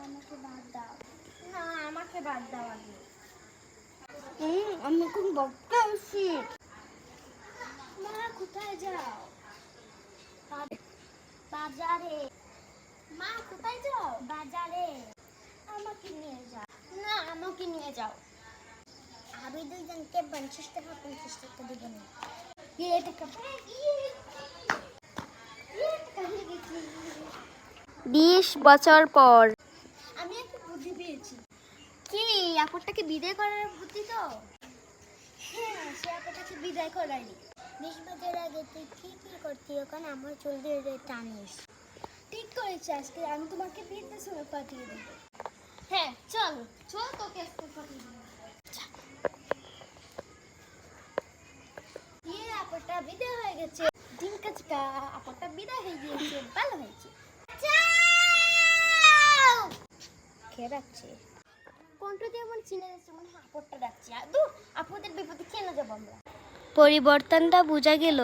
আমাকে বাদ দাও। না, আমাকে বাদ দাও আগে। আমি এখন বকতে আসি। মা কোথায় যাও? বাজারে। মা কোথায় যাও? বাজারে। আমাকে নিয়ে যাও। না, আমাকে নিয়ে যাও। আমি দুইজনকে 50 টাকা 50 টাকা দেবো না। টাকা 20 বছর পর। আমি একটা বুদ্ধি পেয়েছি। কি? আপুটাকে বিদায় করার বুদ্ধি তো? হ্যাঁ, সে আপুটাকে বিদায় করায়নি। 20 বছর আগে তুই কি করতি ওখানে আমার চুল দিয়ে টানিস? ঠিক করেছি, আজকে আমি তোমাকে বৃদ্ধাশ্রমে পাঠিয়ে দেবো। হ্যাঁ, চল চল, তোকে আজকে পাঠিয়ে দেবো। আপুটা বিদায় হয়ে গেছে। দিন কাজকা আপুটা বিদায় হয়ে গিয়েছে, ভালো হয়েছে। কে ডাকছে? কণ্ঠ দিয়ে মনে চিনে যাচ্ছে, মনে হয় আপুটা ডাকছে। দূর, আপুদের বিপদে কেন যাবো আমরা? পরিবর্তনটা বোঝা গেল।